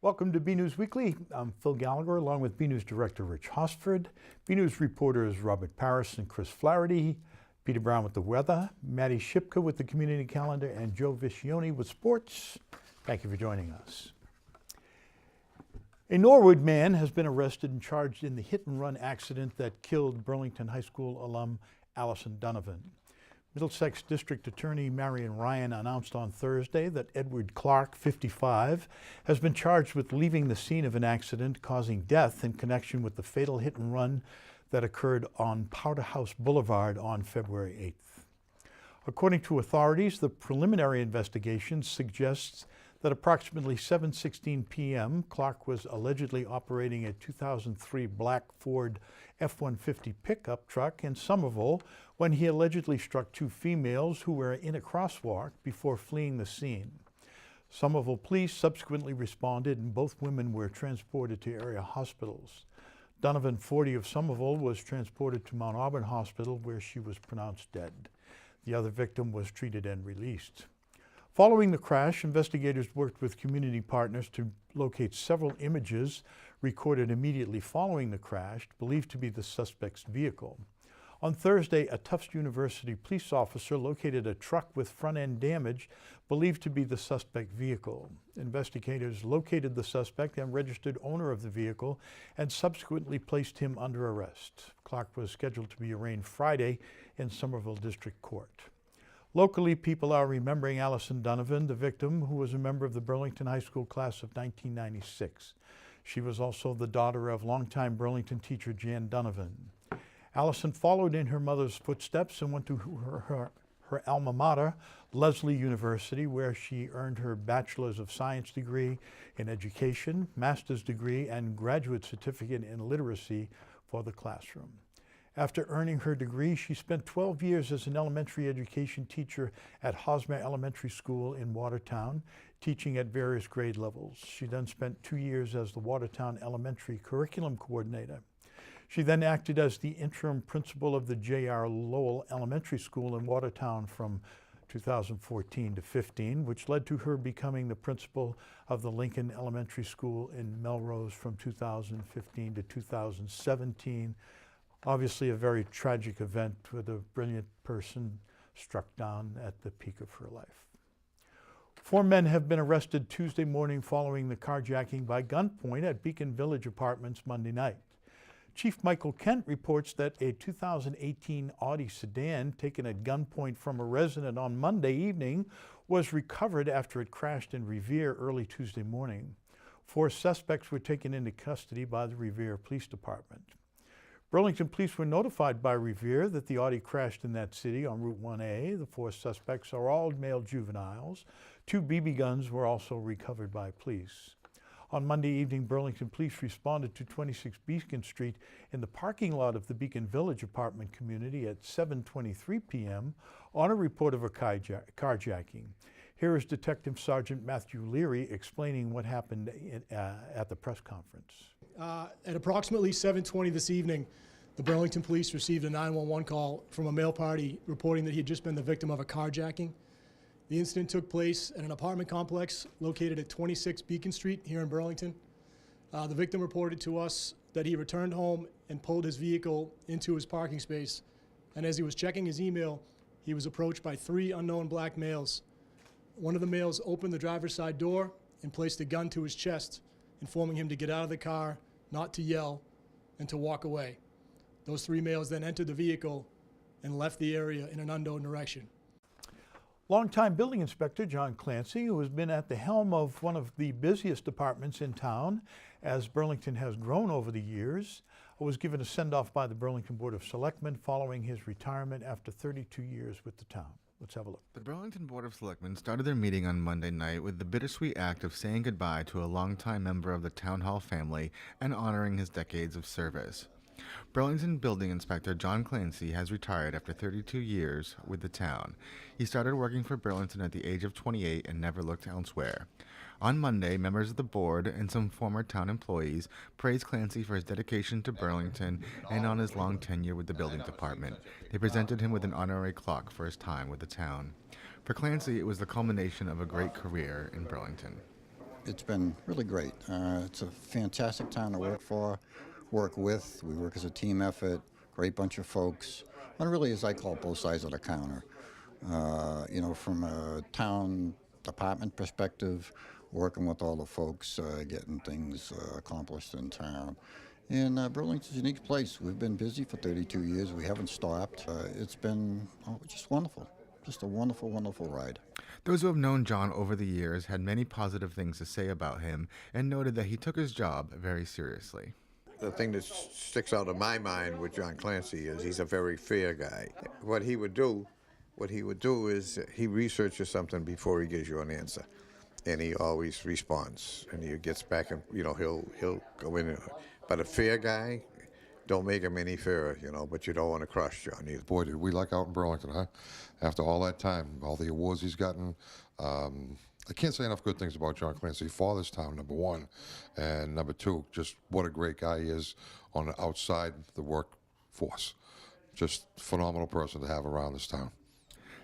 Welcome to BNEWS Weekly. I'm Phil Gallagher, along with BNEWS Director Rich Hosford, BNEWS reporters Robert Paris and Chris Flaherty, Peter Brown with the weather, Maddie Shipka with the community calendar, and Joe Viscioni with sports. Thank you for joining us. A Norwood man has been arrested and charged in the hit-and-run accident that killed Burlington High School alum Allison Donovan. Middlesex District Attorney Marion Ryan announced on Thursday that Edward Clark, 55, has been charged with leaving the scene of an accident causing death in connection with the fatal hit-and-run that occurred on Powder House Boulevard on February 8th. According to authorities, the preliminary investigation suggests that approximately 7:16 p.m., Clark was allegedly operating a 2003 black Ford F-150 pickup truck in Somerville when he allegedly struck two females who were in a crosswalk before fleeing the scene. Somerville police subsequently responded and both women were transported to area hospitals. Donovan, 40, of Somerville, was transported to Mount Auburn Hospital where she was pronounced dead. The other victim was treated and released. Following the crash, investigators worked with community partners to locate several images recorded immediately following the crash, believed to be the suspect's vehicle. On Thursday, a Tufts University police officer located a truck with front-end damage believed to be the suspect vehicle. Investigators located the suspect and registered owner of the vehicle and subsequently placed him under arrest. Clark was scheduled to be arraigned Friday in Somerville District Court. Locally, people are remembering Allison Donovan, the victim, who was a member of the Burlington High School class of 1996. She was also the daughter of longtime Burlington teacher Jan Donovan. Allison followed in her mother's footsteps and went to her alma mater, Lesley University, where she earned her Bachelor's of Science degree in education, master's degree, and graduate certificate in literacy for the classroom. After earning her degree, she spent 12 years as an elementary education teacher at Hosmer Elementary School in Watertown, teaching at various grade levels. She then spent 2 years as the Watertown Elementary Curriculum Coordinator. She then acted as the interim principal of the J.R. Lowell Elementary School in Watertown from 2014 to 15, which led to her becoming the principal of the Lincoln Elementary School in Melrose from 2015 to 2017. Obviously a very tragic event with a brilliant person struck down at the peak of her life. 4 men have been arrested Tuesday morning following the carjacking by gunpoint at Beacon Village Apartments Monday night. Chief Michael Kent reports that a 2018 Audi sedan taken at gunpoint from a resident on Monday evening was recovered after it crashed in Revere early Tuesday morning. 4 suspects were taken into custody by the Revere Police Department. Burlington police were notified by Revere that the Audi crashed in that city on Route 1A. The 4 suspects are all male juveniles. 2 BB guns were also recovered by police. On Monday evening, Burlington police responded to 26 Beacon Street in the parking lot of the Beacon Village apartment community at 7:23 p.m. on a report of a carjacking. Here is Detective Sergeant Matthew Leary explaining what happened at the press conference. At approximately 7:20 this evening, the Burlington police received a 911 call from a male party reporting that he had just been the victim of a carjacking. The incident took place at an apartment complex located at 26 Beacon Street here in Burlington. The victim reported to us that he returned home and pulled his vehicle into his parking space, and as he was checking his email, he was approached by 3 unknown black males. One of the males opened the driver's side door and placed a gun to his chest, informing him to get out of the car, not to yell, and to walk away. Those 3 males then entered the vehicle and left the area in an unknown direction. Longtime building inspector John Clancy, who has been at the helm of one of the busiest departments in town as Burlington has grown over the years, was given a send-off by the Burlington Board of Selectmen following his retirement after 32 years with the town. Let's have a look. The Burlington Board of Selectmen started their meeting on Monday night with the bittersweet act of saying goodbye to a longtime member of the Town Hall family and honoring his decades of service. Burlington Building Inspector John Clancy has retired after 32 years with the town. He started working for Burlington at the age of 28 and never looked elsewhere. On Monday, members of the board and some former town employees praised Clancy for his dedication to Burlington and on his long tenure with the building department. They presented him with an honorary clock for his time with the town. For Clancy, it was the culmination of a great career in Burlington. It's been really great. It's a fantastic town to work for, work with. We work as a team effort, great bunch of folks. And really, as I call it, both sides of the counter. From a town department perspective, working with all the folks, getting things accomplished in town. And Burlington's a unique place. We've been busy for 32 years. We haven't stopped. It's been just wonderful. Just a wonderful, wonderful ride. Those who have known John over the years had many positive things to say about him and noted that he took his job very seriously. The thing that sticks out in my mind with John Clancy is he's a very fair guy. What he would do is he researches something before he gives you an answer, and he always responds, and he gets back and he'll go in. But a fair guy, don't make him any fairer, But you don't want to crush John either. Boy, did we luck out in Burlington, huh? After all that time, all the awards he's gotten. I can't say enough good things about John Clancy for this town, number one. And number two, just what a great guy he is on the outside the workforce. Just phenomenal person to have around this town.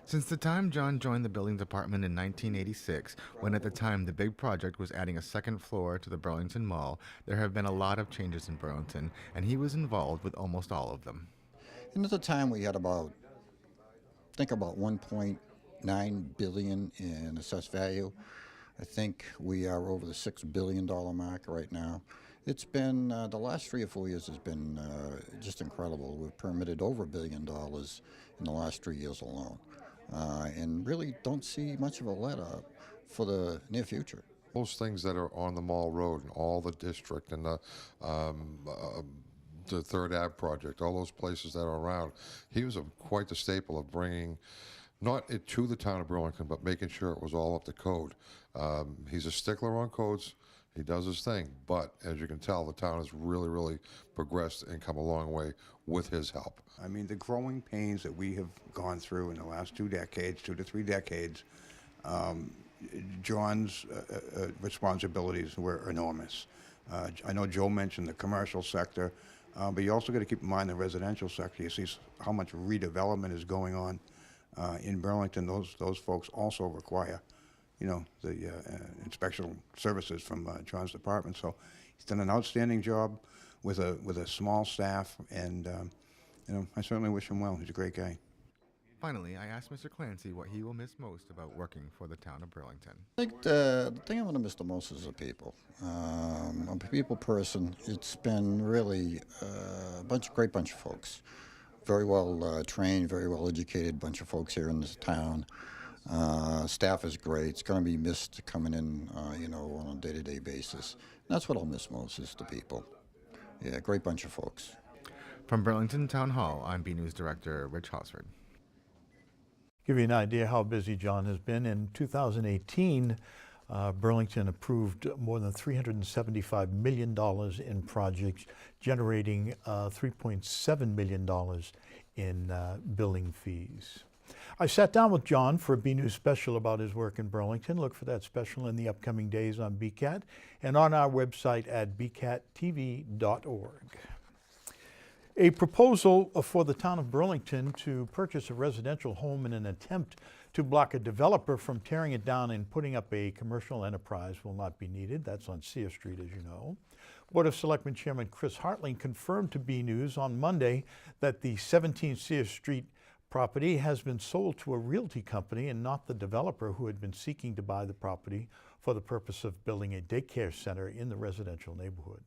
Since the time John joined the building department in 1986, when at the time the big project was adding a second floor to the Burlington Mall, there have been a lot of changes in Burlington, and he was involved with almost all of them. And at the time, we had about 1.9 billion in assessed value. I think we are over the $6 billion mark right now. It's been, the last 3 or 4 years has been just incredible. We've permitted over $1 billion in the last 3 years alone. And really don't see much of a let-up for the near future. Those things that are on the Mall Road and all the district and the Third Ave project, all those places that are around, he was quite the staple of bringing not it to the town of Burlington, but making sure it was all up to code. He's a stickler on codes. He does his thing, but as you can tell, the town has really, really progressed and come a long way with his help. I mean, the growing pains that we have gone through in the last 2 to 3 decades, John's responsibilities were enormous. I know Joe mentioned the commercial sector, but you also got to keep in mind the residential sector. You see how much redevelopment is going on in Burlington. Those folks also require the inspection services from John's department. So he's done an outstanding job with a small staff, and I certainly wish him well. He's a great guy. Finally, I asked Mr. Clancy what he will miss most about working for the town of Burlington. I think the thing I'm going to miss the most is the people. I'm a people person. It's been really a great bunch of folks. Very well trained, very well educated bunch of folks here in this town. Staff is great. It's going to be missed coming in, on a day-to-day basis. And that's what I'll miss most is the people. Yeah, great bunch of folks. From Burlington Town Hall, I'm BNEWS Director Rich Hosford. Give you an idea how busy John has been. In 2018, Burlington approved more than $375 million in projects, generating $3.7 million in billing fees. I sat down with John for a BNews special about his work in Burlington. Look for that special in the upcoming days on BCAT and on our website at bcattv.org. A proposal for the town of Burlington to purchase a residential home in an attempt to block a developer from tearing it down and putting up a commercial enterprise will not be needed. That's on Sear Street, as you know. Board of Selectmen Chairman Chris Hartling confirmed to BNews on Monday that the 17 Sear Street property has been sold to a realty company and not the developer who had been seeking to buy the property for the purpose of building a daycare center in the residential neighborhood.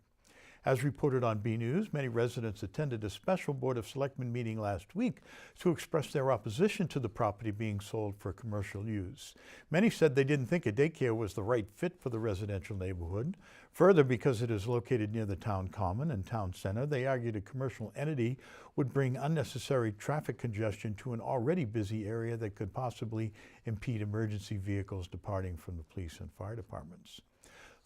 As reported on BNews, many residents attended a special Board of Selectmen meeting last week to express their opposition to the property being sold for commercial use. Many said they didn't think a daycare was the right fit for the residential neighborhood. Further, because it is located near the town common and town center, they argued a commercial entity would bring unnecessary traffic congestion to an already busy area that could possibly impede emergency vehicles departing from the police and fire departments.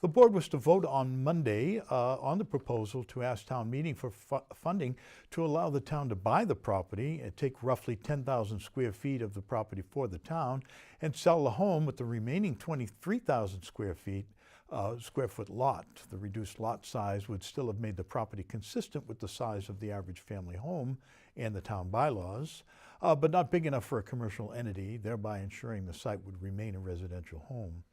The board was to vote on Monday on the proposal to ask town meeting for funding to allow the town to buy the property and take roughly 10,000 square feet of the property for the town and sell the home with the remaining 23,000 square foot lot. The reduced lot size would still have made the property consistent with the size of the average family home and the town bylaws, but not big enough for a commercial entity, thereby ensuring the site would remain a residential home.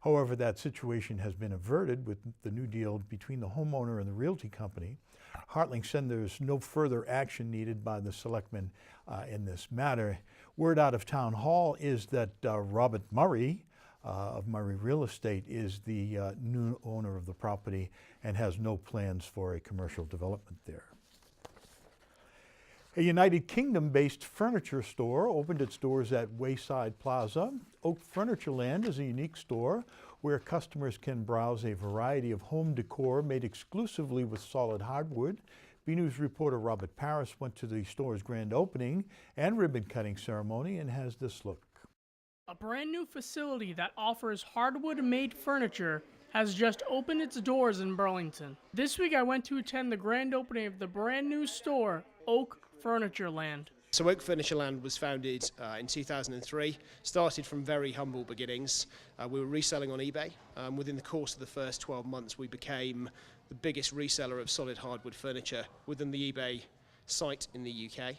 However, that situation has been averted with the new deal between the homeowner and the realty company. Hartling said there's no further action needed by the selectmen in this matter. Word out of Town Hall is that Robert Murray of Murray Real Estate is the new owner of the property and has no plans for a commercial development there. A United Kingdom-based furniture store opened its doors at Wayside Plaza. Oak Furnitureland is a unique store where customers can browse a variety of home decor made exclusively with solid hardwood. BNews reporter Robert Paris went to the store's grand opening and ribbon-cutting ceremony and has this look. A brand new facility that offers hardwood-made furniture has just opened its doors in Burlington. This week I went to attend the grand opening of the brand new store, Oak Furnitureland. So Oak Furnitureland was founded in 2003, started from very humble beginnings. We were reselling on eBay. Within the course of the first 12 months we became the biggest reseller of solid hardwood furniture within the eBay site in the UK.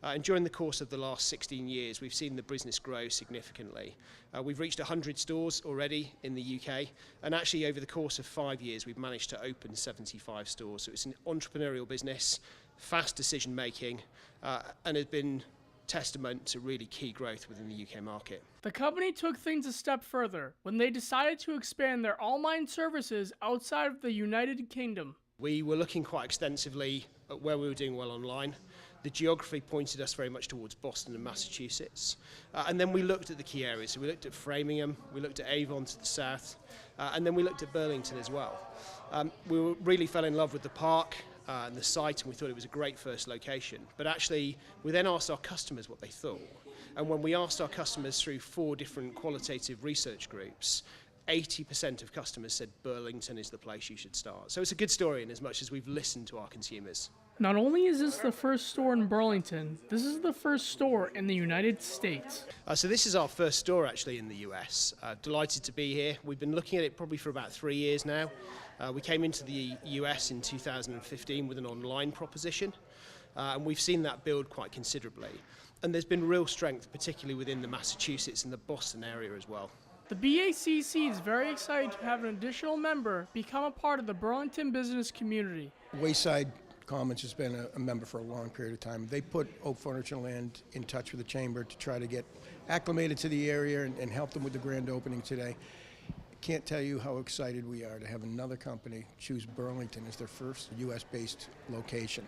And during the course of the last 16 years, we've seen the business grow significantly. We've reached 100 stores already in the UK, and actually over the course of 5 years, we've managed to open 75 stores. So it's an entrepreneurial business, fast decision making, and has been testament to really key growth within the UK market. The company took things a step further when they decided to expand their online services outside of the United Kingdom. We were looking quite extensively at where we were doing well online. The geography pointed us very much towards Boston and Massachusetts. And then we looked at the key areas. So we looked at Framingham, we looked at Avon to the south, and then we looked at Burlington as well. We really fell in love with the park and the site, and we thought it was a great first location. But actually, we then asked our customers what they thought. And when we asked our customers through 4 different qualitative research groups, 80% of customers said Burlington is the place you should start. So it's a good story in as much as we've listened to our consumers. Not only is this the first store in Burlington, this is the first store in the United States. So this is our first store actually in the US. Delighted to be here. We've been looking at it probably for about 3 years now. We came into the US in 2015 with an online proposition, and we've seen that build quite considerably. And there's been real strength, particularly within the Massachusetts and the Boston area as well. The BACC is very excited to have an additional member become a part of the Burlington business community. Wayside Commons has been a member for a long period of time. They put Oak Furnitureland in touch with the chamber to try to get acclimated to the area and help them with the grand opening today. Can't tell you how excited we are to have another company choose Burlington as their first US-based location.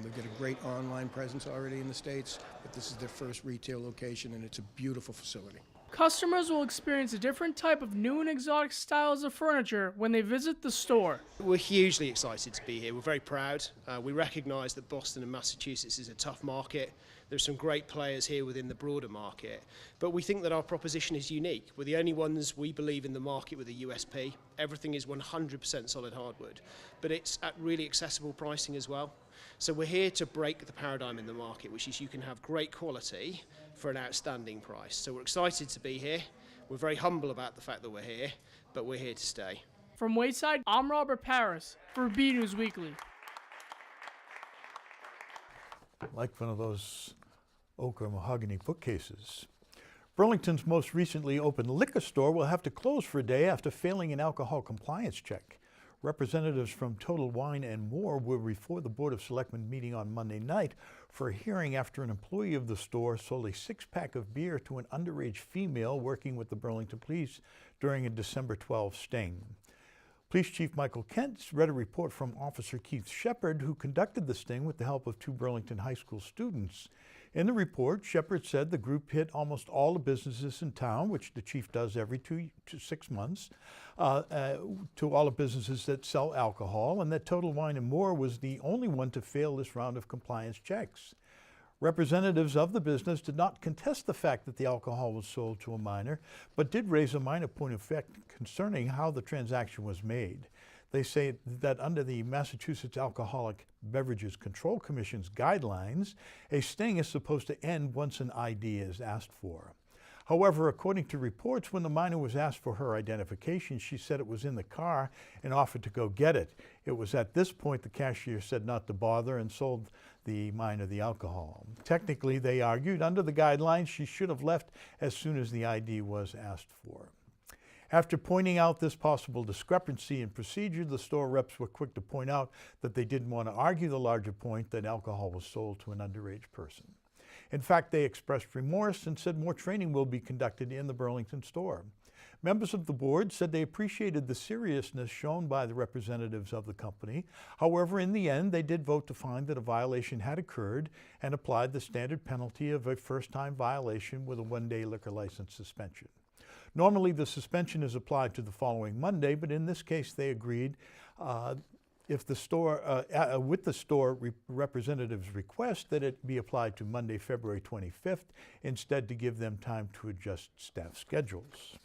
They've got a great online presence already in the States, but this is their first retail location, and it's a beautiful facility. Customers will experience a different type of new and exotic styles of furniture when they visit the store. We're hugely excited to be here. We're very proud. We recognise that Boston and Massachusetts is a tough market. There's some great players here within the broader market. But we think that our proposition is unique. We're the only ones, we believe, in the market with a USP. Everything is 100% solid hardwood, but it's at really accessible pricing as well. So we're here to break the paradigm in the market, which is you can have great quality for an outstanding price. So we're excited to be here. We're very humble about the fact that we're here, but we're here to stay. From Wayside, I'm Robert Paris for BNEWS Weekly. Like one of those oak or mahogany bookcases. Burlington's most recently opened liquor store will have to close for a day after failing an alcohol compliance check. Representatives from Total Wine and More were before the Board of Selectmen meeting on Monday night for a hearing after an employee of the store sold a 6-pack of beer to an underage female working with the Burlington Police during a December 12 sting. Police Chief Michael Kent read a report from Officer Keith Shepard, who conducted the sting with the help of 2 Burlington High School students. In the report, Shepard said the group hit almost all the businesses in town, which the chief does every 2 to 6 months, to all the businesses that sell alcohol, and that Total Wine and More was the only one to fail this round of compliance checks. Representatives of the business did not contest the fact that the alcohol was sold to a minor, but did raise a minor point of fact concerning how the transaction was made. They say that under the Massachusetts Alcoholic Beverages Control Commission's guidelines, a sting is supposed to end once an ID is asked for. However, according to reports, when the minor was asked for her identification, she said it was in the car and offered to go get it. It was at this point the cashier said not to bother and sold the minor the alcohol. Technically, they argued, under the guidelines, she should have left as soon as the ID was asked for. After pointing out this possible discrepancy in procedure, the store reps were quick to point out that they didn't want to argue the larger point that alcohol was sold to an underage person. In fact, they expressed remorse and said more training will be conducted in the Burlington store. Members of the board said they appreciated the seriousness shown by the representatives of the company. However, in the end, they did vote to find that a violation had occurred and applied the standard penalty of a first-time violation with a one-day liquor license suspension. Normally, the suspension is applied to the following Monday, but in this case, they agreed with the store representative's request that it be applied to Monday, February 25th, instead to give them time to adjust staff schedules.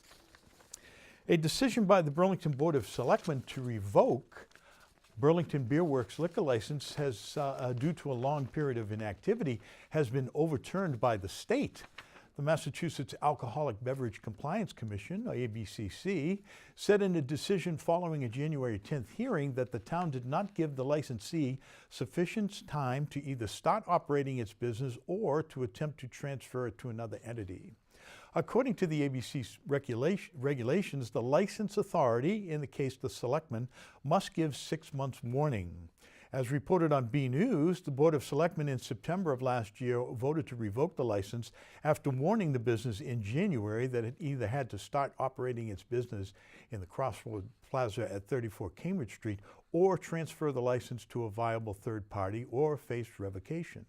A decision by the Burlington Board of Selectmen to revoke Burlington Beer Works liquor license has, due to a long period of inactivity, has been overturned by the state. The Massachusetts Alcoholic Beverage Compliance Commission, or ABCC, said in a decision following a January 10th hearing that the town did not give the licensee sufficient time to either start operating its business or to attempt to transfer it to another entity. According to the ABC's regulations, the license authority, in the case the selectmen, must give 6 months warning. As reported on BNEWS, the Board of Selectmen in September of last year voted to revoke the license after warning the business in January that it either had to start operating its business in the Crossroad Plaza at 34 Cambridge Street or transfer the license to a viable third party or face revocation.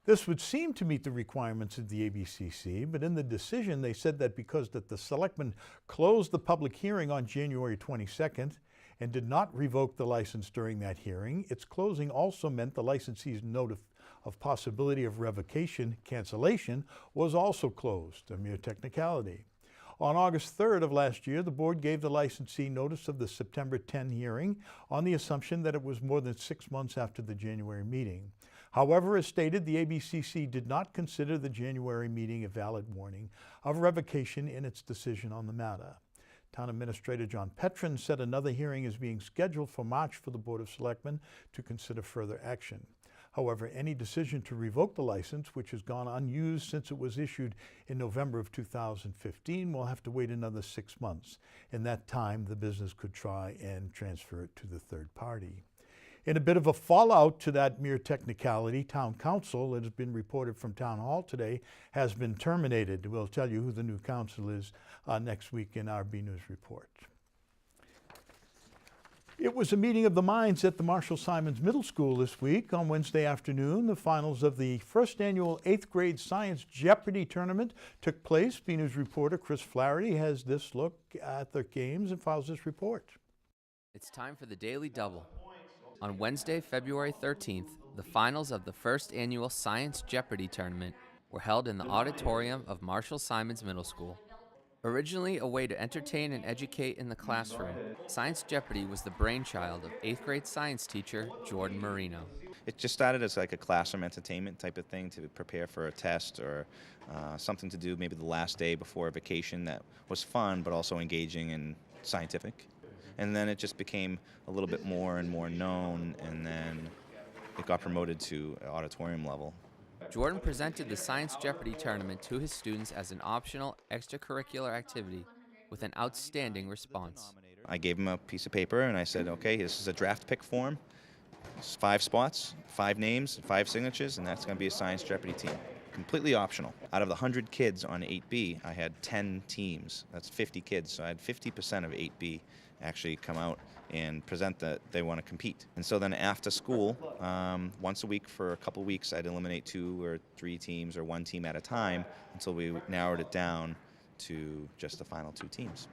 This would seem to meet the requirements of the ABCC, but in the decision they said that because the selectmen closed the public hearing on January 22nd and did not revoke the license during that hearing, its closing also meant the licensee's note of possibility of revocation cancellation was also closed, a mere technicality. On August 3rd of last year, the board gave the licensee notice of the September 10 hearing on the assumption that it was more than 6 months after the January meeting. However, as stated, the ABCC did not consider the January meeting a valid warning of revocation in its decision on the matter. Town Administrator John Petrin said another hearing is being scheduled for March for the Board of Selectmen to consider further action. However, any decision to revoke the license, which has gone unused since it was issued in November of 2015, will have to wait another 6 months. In that time, the business could try and transfer it to the third party. In a bit of a fallout to that mere technicality, Town Council, it has been reported from Town Hall today, has been terminated. We'll tell you who the new council is next week in our BNews report. It was a meeting of the minds at the Marshall Simons Middle School this week. On Wednesday afternoon, the finals of the first annual 8th grade Science Jeopardy tournament took place. BNews reporter Chris Flaherty has this look at the games and files this report. It's time for the Daily Double. On Wednesday, February 13th, the finals of the first annual Science Jeopardy tournament were held in the auditorium of Marshall Simons Middle School. Originally a way to entertain and educate in the classroom, Science Jeopardy was the brainchild of 8th grade science teacher Jordan Marino. It just started as like a classroom entertainment type of thing to prepare for a test or something to do maybe the last day before a vacation that was fun but also engaging and scientific. And then it just became a little bit more and more known, and then it got promoted to auditorium level. Jordan presented the Science Jeopardy tournament to his students as an optional extracurricular activity with an outstanding response. I gave him a piece of paper and I said, okay, this is a draft pick form. It's 5 spots, 5 names, 5 signatures, and that's going to be a Science Jeopardy team. Completely optional. Out of the 100 kids on 8B, I had 10 teams. That's 50 kids, so I had 50% of 8B actually come out and present that they want to compete. And so then after school, once a week for a couple of weeks, I'd eliminate 2 or 3 teams or 1 team at a time until we narrowed it down to just the final 2 teams.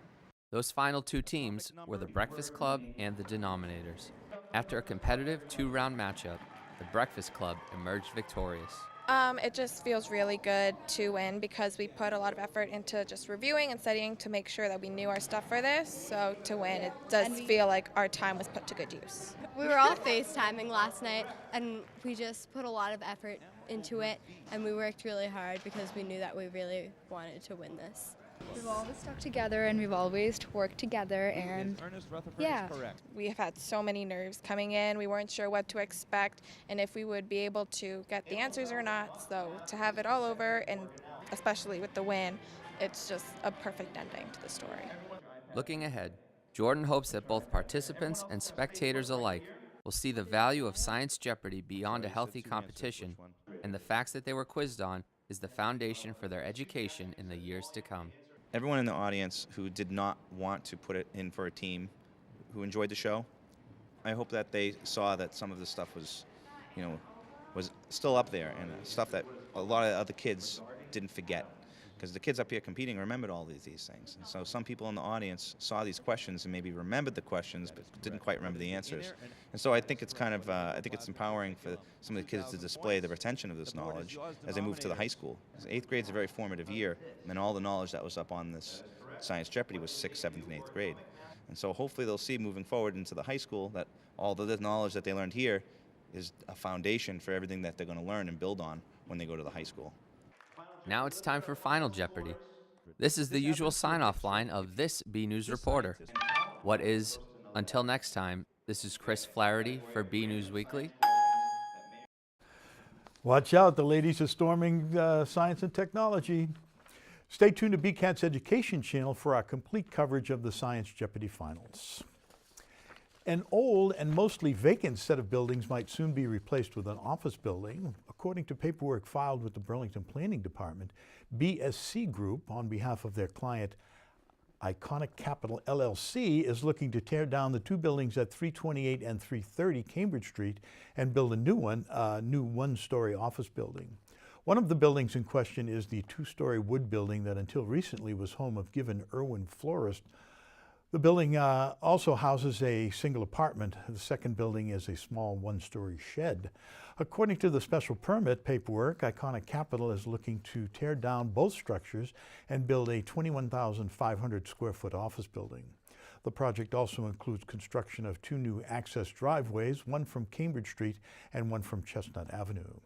Those final 2 teams were the Breakfast Club and the Denominators. After a competitive 2-round matchup, the Breakfast Club emerged victorious. It just feels really good to win because we put a lot of effort into just reviewing and studying to make sure that we knew our stuff for this. So to win, it does feel like our time was put to good use. We were all FaceTiming last night, and we just put a lot of effort into it, and we worked really hard because we knew that we really wanted to win this. We've always stuck together and we've always worked together, and yeah. We have had so many nerves coming in. We weren't sure what to expect and if we would be able to get the answers or not. So to have it all over, and especially with the win, it's just a perfect ending to the story. Looking ahead, Jordan hopes that both participants and spectators alike will see the value of Science Jeopardy beyond a healthy competition, and the facts that they were quizzed on is the foundation for their education in the years to come. Everyone in the audience who did not want to put it in for a team, who enjoyed the show, I hope that they saw that some of the stuff was, was still up there, and stuff that a lot of other kids didn't forget. Because the kids up here competing remembered all these things. And so some people in the audience saw these questions and maybe remembered the questions but didn't quite remember the answers. And so I think it's kind of, I think it's empowering for some of the kids to display the retention of this knowledge as they move to the high school. 8th grade is a very formative year, and all the knowledge that was up on this Science Jeopardy was 6th, 7th, and 8th grade. And so hopefully they'll see moving forward into the high school that all the knowledge that they learned here is a foundation for everything that they're going to learn and build on when they go to the high school. Now it's time for Final Jeopardy! This is the usual sign-off line of this BNews reporter. What is, until next time, this is Chris Flaherty for BNews Weekly. Watch out, the ladies are storming science and technology. Stay tuned to BCAT's Education channel for our complete coverage of the Science Jeopardy finals. An old and mostly vacant set of buildings might soon be replaced with an office building. According to paperwork filed with the Burlington Planning Department, BSC Group, on behalf of their client Iconic Capital LLC, is looking to tear down the two buildings at 328 and 330 Cambridge Street and build a new one-story office building. One of the buildings in question is the two-story wood building that until recently was home of Given Irwin Florist. The building also houses a single apartment. The second building is a small one-story shed. According to the special permit paperwork, Iconic Capital is looking to tear down both structures and build a 21,500 square foot office building. The project also includes construction of two new access driveways, one from Cambridge Street and one from Chestnut Avenue.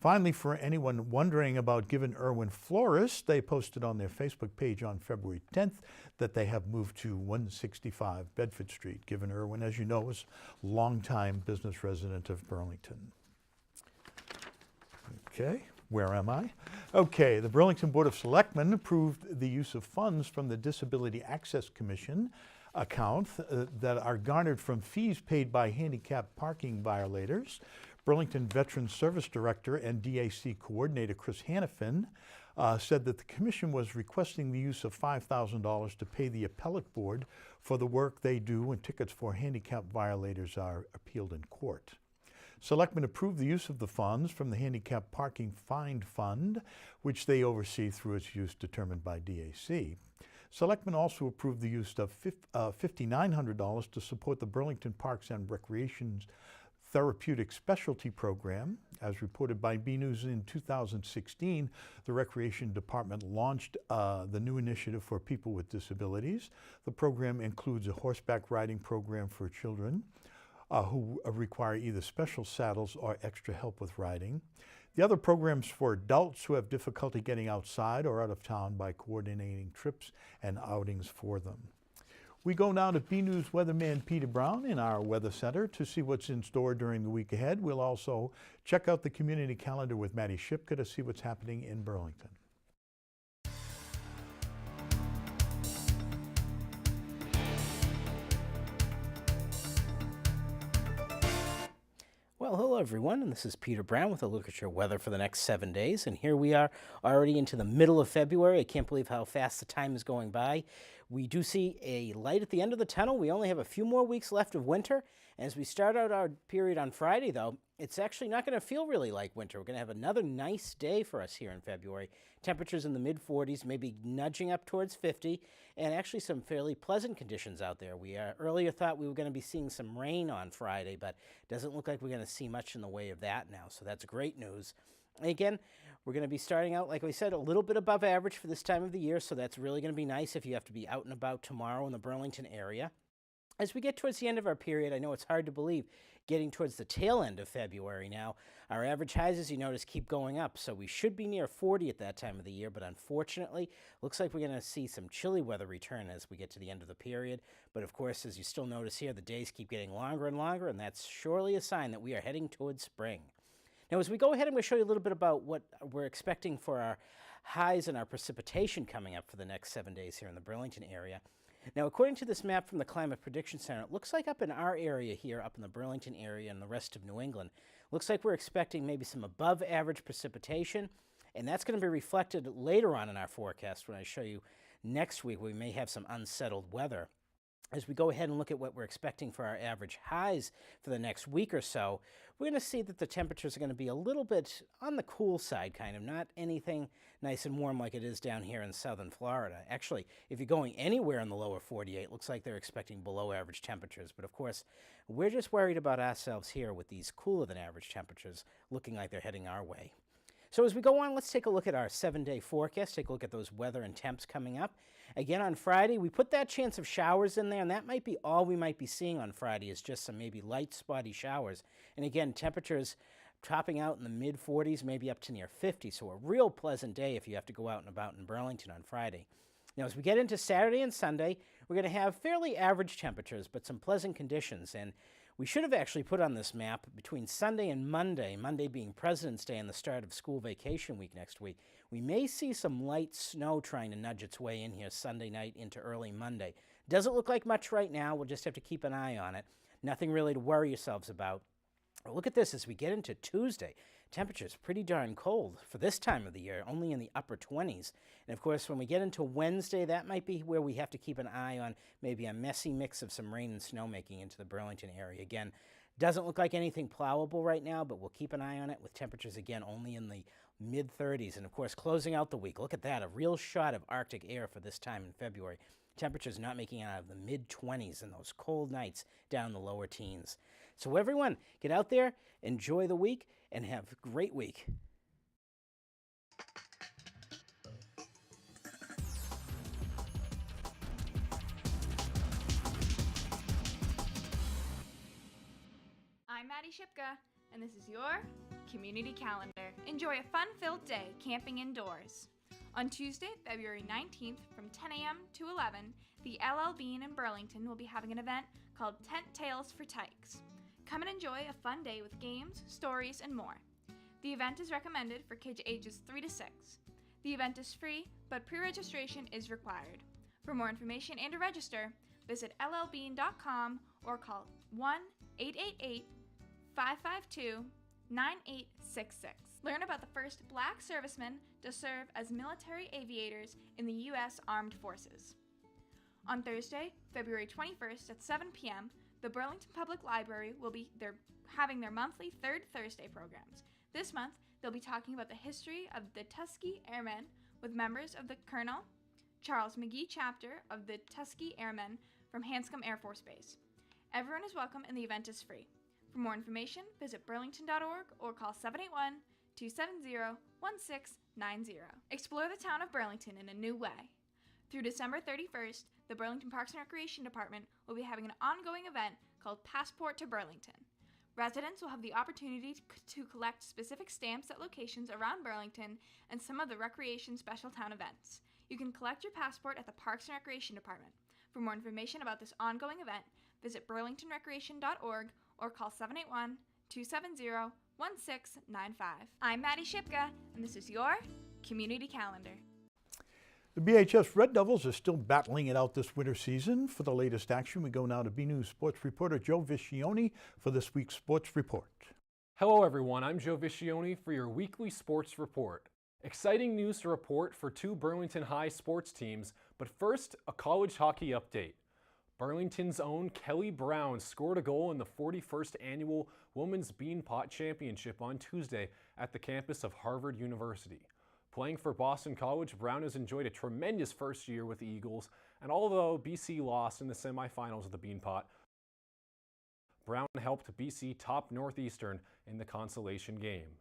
Finally, for anyone wondering about Given Irwin Florist, they posted on their Facebook page on February 10th that they have moved to 165 Bedford Street. Given Irwin, as you know, is a longtime business resident of Burlington. Okay, where am I? Okay, the Burlington Board of Selectmen approved the use of funds from the Disability Access Commission account that are garnered from fees paid by handicapped parking violators. Burlington Veteran Service Director and DAC Coordinator Chris Hannafin said that the Commission was requesting the use of $5,000 to pay the appellate board for the work they do when tickets for handicapped violators are appealed in court. Selectmen approved the use of the funds from the Handicap Parking Fine Fund, which they oversee through its use determined by DAC. Selectmen also approved the use of $5,900 to support the Burlington Parks and Recreation's Therapeutic Specialty Program. As reported by BNews in 2016, the Recreation Department launched the new initiative for people with disabilities. The program includes a horseback riding program for children who require either special saddles or extra help with riding. The other programs for adults who have difficulty getting outside or out of town by coordinating trips and outings for them. We go now to BNews weatherman Peter Brown in our weather center to see what's in store during the week ahead. We'll also check out the community calendar with Maddie Shipka to see what's happening in Burlington. Well, hello everyone, and this is Peter Brown with a look at your weather for the next 7 days. And here we are already into the middle of February. I can't believe how fast the time is going by. We do see a light at the end of the tunnel. We only have a few more weeks left of winter. As we start out our period on Friday, though, it's actually not going to feel really like winter. We're going to have another nice day for us here in February. Temperatures in the mid-40s, maybe nudging up towards 50, and actually some fairly pleasant conditions out there. We earlier thought we were going to be seeing some rain on Friday, but it doesn't look like we're going to see much in the way of that now, so that's great news. And again, we're going to be starting out, like we said, a little bit above average for this time of the year, so that's really going to be nice if you have to be out and about tomorrow in the Burlington area. As we get towards the end of our period, I know it's hard to believe, getting towards the tail end of February now, our average highs, as you notice, keep going up, so we should be near 40 at that time of the year, but unfortunately, looks like we're going to see some chilly weather return as we get to the end of the period. But of course, as you still notice here, the days keep getting longer and longer, and that's surely a sign that we are heading towards spring. Now, as we go ahead, I'm going to show you a little bit about what we're expecting for our highs and our precipitation coming up for the next 7 days here in the Burlington area. Now, according to this map from the Climate Prediction Center, it looks like up in our area here, up in the Burlington area and the rest of New England, looks like we're expecting maybe some above average precipitation, and that's going to be reflected later on in our forecast when I show you next week. We may have some unsettled weather. As we go ahead and look at what we're expecting for our average highs for the next week or so, we're going to see that the temperatures are going to be a little bit on the cool side, kind of, not anything nice and warm like it is down here in southern Florida. Actually, if you're going anywhere in the lower 48, it looks like they're expecting below average temperatures. But of course, we're just worried about ourselves here with these cooler than average temperatures looking like they're heading our way. So as we go on, let's take a look at our 7-day forecast, take a look at those weather and temps coming up. Again, on Friday, we put that chance of showers in there, and that might be all we might be seeing on Friday is just some maybe light, spotty showers. And again, temperatures topping out in the mid-40s, maybe up to near 50, so a real pleasant day if you have to go out and about in Burlington on Friday. Now, as we get into Saturday and Sunday, we're going to have fairly average temperatures, but some pleasant conditions. And we should have actually put on this map between Sunday and Monday, Monday being President's Day and the start of school vacation week next week, we may see some light snow trying to nudge its way in here Sunday night into early Monday. Doesn't look like much right now. We'll just have to keep an eye on it. Nothing really to worry yourselves about. Well, look at this as we get into Tuesday. Temperatures pretty darn cold for this time of the year, only in the upper 20s. And of course, when we get into Wednesday, that might be where we have to keep an eye on maybe a messy mix of some rain and snow making into the Burlington area. Again, doesn't look like anything plowable right now, but we'll keep an eye on it with temperatures again only in the mid-30s. And of course, closing out the week, look at that, a real shot of Arctic air for this time in February. Temperatures not making it out of the mid-20s and those cold nights down in the lower teens. So everyone, get out there, enjoy the week, and have a great week. I'm Maddie Shipka, and this is your community calendar. Enjoy a fun-filled day camping indoors. On Tuesday, February 19th, from 10 a.m. to 11, the LL Bean in Burlington will be having an event called Tent Tales for Tykes. Come and enjoy a fun day with games, stories, and more. The event is recommended for kids ages 3 to 6. The event is free, but pre-registration is required. For more information and to register, visit llbean.com or call 1-888-552-9866. Learn about the first Black servicemen to serve as military aviators in the U.S. Armed Forces. On Thursday, February 21st at 7 p.m., the Burlington Public Library will be having their monthly Third Thursday programs. This month, they'll be talking about the history of the Tuskegee Airmen with members of the Colonel Charles McGee chapter of the Tuskegee Airmen from Hanscom Air Force Base. Everyone is welcome and the event is free. For more information, visit burlington.org or call 781-270-1690. Explore the town of Burlington in a new way. Through December 31st, the Burlington Parks and Recreation Department will be having an ongoing event called Passport to Burlington. Residents will have the opportunity to collect specific stamps at locations around Burlington and some of the recreation special town events. You can collect your passport at the Parks and Recreation Department. For more information about this ongoing event, visit burlingtonrecreation.org or call 781-270-1695. I'm Maddie Shipka, and this is your Community Calendar. The BHS Red Devils are still battling it out this winter season. For the latest action, we go now to BNEWS sports reporter Joe Viscioni for this week's sports report. Hello everyone, I'm Joe Viscioni for your weekly sports report. Exciting news to report for two Burlington High sports teams, but first, a college hockey update. Burlington's own Kelly Brown scored a goal in the 41st annual Women's Beanpot Championship on Tuesday at the campus of Harvard University. Playing for Boston College, Brown has enjoyed a tremendous first year with the Eagles, and although BC lost in the semifinals of the Beanpot, Brown helped BC top Northeastern in the consolation game.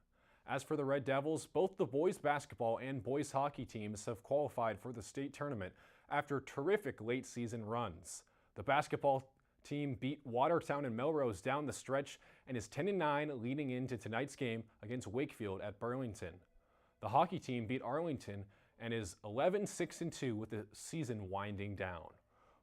As for the Red Devils, both the boys basketball and boys hockey teams have qualified for the state tournament after terrific late season runs. The basketball team beat Watertown and Melrose down the stretch and is 10-9 leading into tonight's game against Wakefield at Burlington. The hockey team beat Arlington and is 11-6-2 with the season winding down.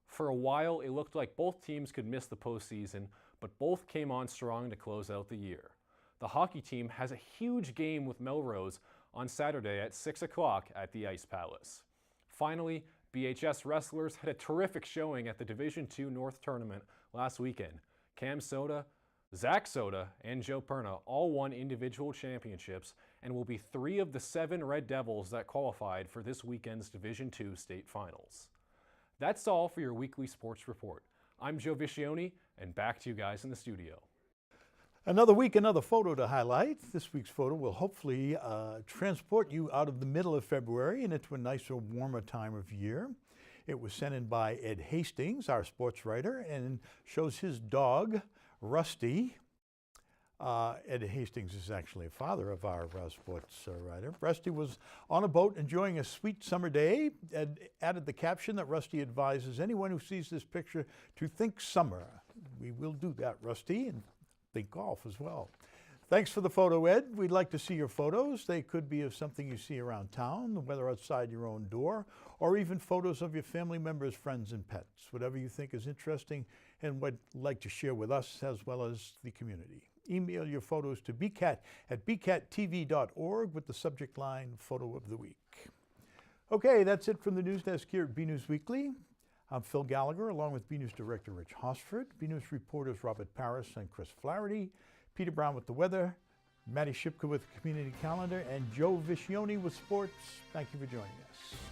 For a while, it looked like both teams could miss the postseason, but both came on strong to close out the year. The hockey team has a huge game with Melrose on Saturday at 6 o'clock at the Ice Palace. Finally, BHS wrestlers had a terrific showing at the Division II North Tournament last weekend. Cam Soda, Zach Soda, and Joe Perna all won individual championships and will be 3 of the 7 Red Devils that qualified for this weekend's Division II state finals. That's all for your weekly sports report. I'm Joe Viscioni, and back to you guys in the studio. Another week, another photo to highlight. This week's photo will hopefully transport you out of the middle of February and into a nicer, warmer time of year. It was sent in by Ed Hastings, our sports writer, and shows his dog, Rusty. Ed Hastings is actually a father of our sports writer. Rusty was on a boat enjoying a sweet summer day. Ed added the caption that Rusty advises anyone who sees this picture to think summer. We will do that, Rusty, and think golf as well. Thanks for the photo, Ed. We'd like to see your photos. They could be of something you see around town, whether outside your own door, or even photos of your family members, friends, and pets. Whatever you think is interesting and would like to share with us as well as the community. Email your photos to bcatt@bcattv.org with the subject line, Photo of the Week. Okay, that's it from the news desk here at BNEWS Weekly. I'm Phil Gallagher, along with BNews Director Rich Hosford, BNews reporters Robert Paris and Chris Flaherty, Peter Brown with the weather, Maddie Shipka with the community calendar, and Joe Viscioni with sports. Thank you for joining us.